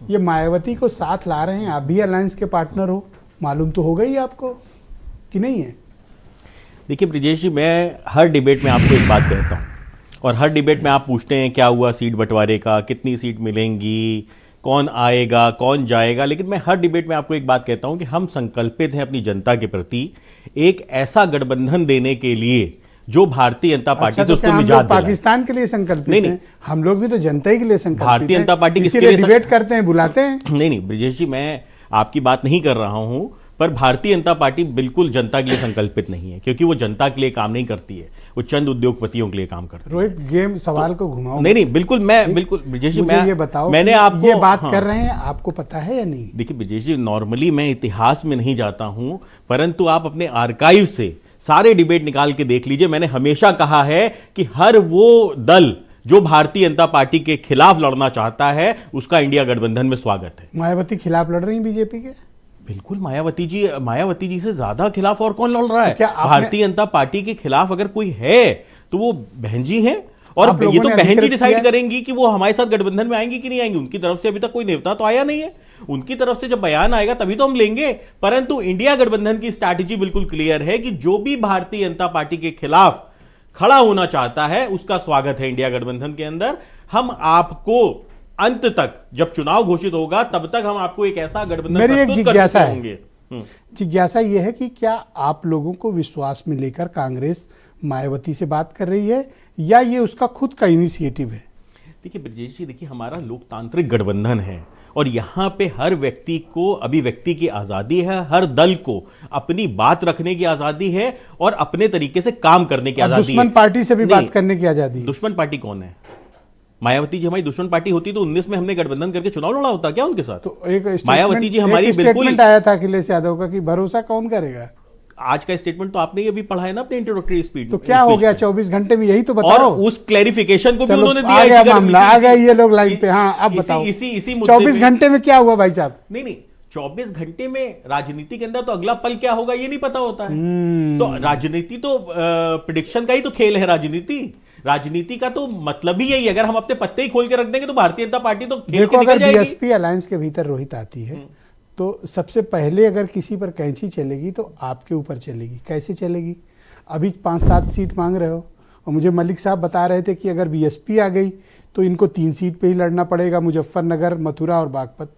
ये मायावती को साथ ला रहे हैं, आप भी अलायंस के पार्टनर हो, मालूम तो होगा ही आपको कि नहीं है? देखिए ब्रिजेश जी, मैं हर डिबेट में आपको एक बात कहता हूँ, और हर डिबेट में आप पूछते हैं क्या हुआ सीट बंटवारे का, कितनी सीट मिलेंगी, कौन आएगा कौन जाएगा, लेकिन मैं हर डिबेट में आपको एक बात कहता हूं कि हम संकल्पित हैं अपनी जनता के प्रति एक ऐसा गठबंधन देने के लिए जो भारतीय जनता पार्टी से उसको निजात दिलाए। पाकिस्तान के लिए संकल्पित हैं? हम लोग भी तो जनता ही के लिए संकल्पित हैं। भारतीय जनता पार्टी किसके लिए डिबेट करते हैं, बुलाते हैं? नहीं ब्रिजेश जी, मैं आपकी बात नहीं कर रहा हूं, पर भारतीय जनता पार्टी बिल्कुल जनता के लिए संकल्पित नहीं है, क्योंकि वो जनता के लिए काम नहीं करती है, वो चंद उद्योगपतियों के लिए काम करती है। रोहित, गेम सवाल को घुमाओ। नहीं बिल्कुल, मैं बिल्कुल ब्रिजेश जी, मैं ये बताओ, मैंने आपको ये बात कर रहे हैं, आपको पता है या नहीं? देखिए ब्रिजेश जी, नॉर्मली मैं इतिहास में नहीं जाता हूं, परंतु आप अपने आर्काइव से सारे डिबेट निकाल के देख लीजिए। मैंने हमेशा कहा है कि हर वो दल जो भारतीय जनता पार्टी के खिलाफ लड़ना चाहता है उसका इंडिया गठबंधन में स्वागत है। मायावती खिलाफ लड़ रही है बीजेपी के? बिल्कुल, मायावती जी से ज्यादा खिलाफ और कौन लड़ रहा है? भारतीय जनता पार्टी के खिलाफ अगर कोई है तो वो बहन जी हैं, और ये तो बहन जी डिसाइड करेंगी कि वो हमारे साथ गठबंधन में आएंगी कि नहीं आएंगी। उनकी तरफ से अभी तक कोई नेता तो आया नहीं है, उनकी तरफ से जब बयान आएगा तभी तो हम लेंगे। परंतु इंडिया गठबंधन की स्ट्रैटेजी बिल्कुल क्लियर है कि जो भी भारतीय जनता पार्टी के खिलाफ खड़ा होना चाहता है उसका स्वागत है इंडिया गठबंधन के अंदर। हम आपको अंत तक, जब चुनाव घोषित होगा तब तक हम आपको एक ऐसा गठबंधन मेरी एक जिज्ञासा होंगे। जिज्ञासा यह है कि क्या आप लोगों को विश्वास में लेकर कांग्रेस मायावती से बात कर रही है या ये उसका खुद का इनिशिएटिव है? देखिए ब्रजेश जी, देखिए हमारा लोकतांत्रिक गठबंधन है और यहां पे हर व्यक्ति को अभिव्यक्ति की आजादी है, हर दल को अपनी बात रखने की आजादी है और अपने तरीके से काम करने की आजादी है। दुश्मन पार्टी से भी बात करने की आजादी। दुश्मन पार्टी कौन है? मायावती जी हमारी दुश्मन पार्टी होती तो 19 में हमने गठबंधन करके चुनाव लड़ा होता क्या उनके साथ? तो एक मायावती जी हमारी स्टेटमेंट आया था अखिलेश यादव का कि भरोसा कौन करेगा। आज का स्टेटमेंट तो आपने अभी पढ़ा है ना अपने इंट्रोडक्टरी स्पीच। तो क्या हो गया 24 घंटे में, यही तो बताओ। और उस क्लैरिफिकेशन को भी उन्होंने दिया। आ गया मामला, आ गया ये लोग लाइन पे। हाँ, अब बताओ इसी 24 घंटे में क्या हुआ भाई साहब? नहीं 24 घंटे में राजनीति के अंदर तो अगला पल क्या होगा ये नहीं पता होता है। तो राजनीति तो प्रेडिक्शन का ही तो खेल है। राजनीति का तो मतलब ही यही, अगर हम अपने पत्ते ही खोल के रख देंगे तो भारतीय जनता पार्टी तो खेल के निकल जाएगी। बीएसपी अलायंस के भीतर रोहित आती है तो सबसे पहले अगर किसी पर कैंची चलेगी तो आपके ऊपर चलेगी। कैसे चलेगी? अभी 5-7 सीट मांग रहे हो और मुझे मलिक साहब बता रहे थे कि अगर बीएसपी आ गई तो इनको 3 सीट पे ही लड़ना पड़ेगा, मुजफ्फरनगर, मथुरा और बागपत।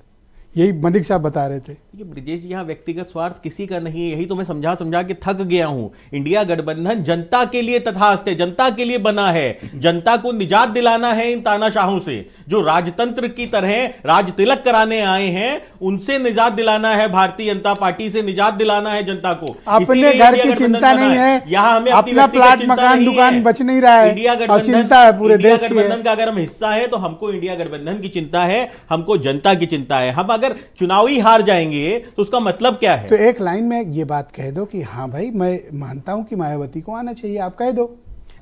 यही मलिक साहब बता रहे थे। ये ब्रिजेश, यहाँ व्यक्तिगत स्वार्थ किसी का नहीं है, यही तो मैं समझा के थक गया हूं। इंडिया गठबंधन जनता के लिए तथास्थ है, जनता के लिए बना है। जनता को निजात दिलाना है इन तानाशाहों से जो राजतंत्र की तरह राज तिलक कराने आए हैं, उनसे निजात दिलाना है। भारतीय जनता पार्टी से निजात दिलाना है जनता को। अपने घर की चिंता नहीं है, यहाँ हमें अपना प्लाट मकान दुकान बच नहीं रहा है। इंडिया चिंता है पूरे देश की। गठबंधन का अगर हम हिस्सा है तो हमको इंडिया गठबंधन की चिंता है, हमको जनता की चिंता है। हम अगर चुनावी हार जाएंगे तो उसका मतलब क्या है? तो एक लाइन में ये बात कह दो कि हाँ भाई मैं मानता हूं कि मायावती को आना चाहिए, आप कह दो।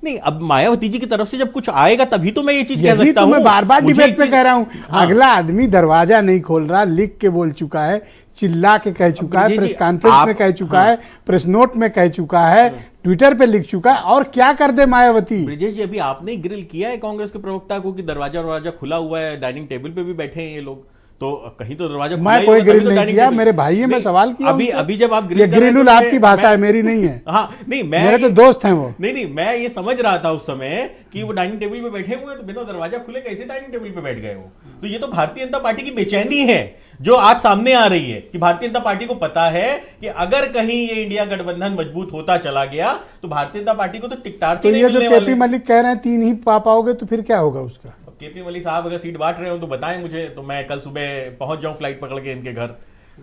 नहीं, अब मायावती जी की तरफ से जब कुछ आएगा तभी तो मैं ये चीज कह सकता हूं। मैं बार-बार डिबेट में कह रहा हूं। हाँ। अगला आदमी दरवाजा नहीं खोल रहा, लिख के बोल चुका है, चिल्ला के कह चुका है, प्रेस कॉन्फ्रेंस में कह चुका है, प्रेस नोट में कह चुका है, ट्विटर पे लिख चुका है। और क्या कर दे मायावती? ब्रिजेश जी, अभी आपने ग्रिल किया है कांग्रेस के प्रवक्ता को कि दरवाजा खुला हुआ है, डाइनिंग टेबल पे भी बैठे हैं ये लोग, तो कहीं तो दरवाजा खुला। मैं कोई ग्रिल नहीं किया, मेरे भाई है, मैं सवाल किया। अभी जब आप ग्रिल आपकी भाषा है, मेरी नहीं है। हाँ, नहीं मेरे तो दोस्त हैं वो। नहीं मैं ये समझ रहा था उस समय कि वो डाइनिंग टेबल पे बैठे हुए हैं, तो बिना दरवाजा खुले कैसे डाइनिंग टेबल पे बैठ गए वो? तो ये तो भारतीय जनता पार्टी की बेचैनी है जो आज सामने आ रही है कि भारतीय जनता पार्टी को पता है कि अगर कहीं ये इंडिया गठबंधन मजबूत होता चला गया तो भारतीय जनता पार्टी को तो टिकटार नहीं मिलने वाले। केपी मलिक कह रहे हैं 3 ही पा पाओगे तो फिर क्या होगा उसका? केपी मलिक साहब अगर सीट बांट रहे हो तो बताएं मुझे, तो मैं कल सुबह पहुंच जाऊं फ्लाइट पकड़ के इनके घर।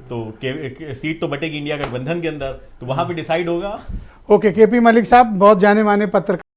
तो सीट तो बटेगी इंडिया गठबंधन के अंदर, तो वहां पे डिसाइड होगा। ओके, केपी मलिक साहब बहुत जाने माने पत्रकार